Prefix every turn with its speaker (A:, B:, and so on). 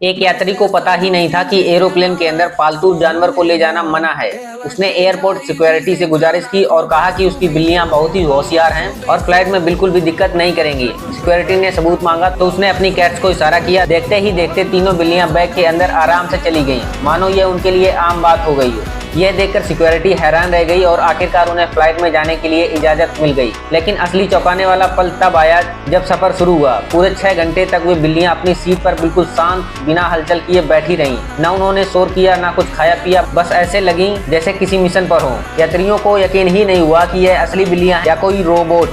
A: एक यात्री को पता ही नहीं था कि एरोप्लेन के अंदर पालतू जानवर को ले जाना मना है। उसने एयरपोर्ट सिक्योरिटी से गुजारिश की और कहा कि उसकी बिल्लियां बहुत ही होशियार हैं और फ्लाइट में बिल्कुल भी दिक्कत नहीं करेंगी। सिक्योरिटी ने सबूत मांगा तो उसने अपनी कैट्स को इशारा किया। देखते ही देखते तीनों बिल्लियां बैग के अंदर आराम से चली गईं, मानो यह उनके लिए आम बात हो गई हो। यह देखकर सिक्योरिटी हैरान रह गई और आखिरकार उन्हें फ्लाइट में जाने के लिए इजाजत मिल गई। लेकिन असली चौंकाने वाला पल तब आया जब सफर शुरू हुआ। पूरे 6 घंटे तक वे बिल्लियां अपनी सीट पर बिल्कुल शांत, बिना हलचल किए बैठी रहीं। न उन्होंने शोर किया, न कुछ खाया पिया, बस ऐसे लगीं जैसे किसी मिशन पर हों। यात्रियों को यकीन ही नहीं हुआ कि यह असली बिल्लियां या कोई रोबोट।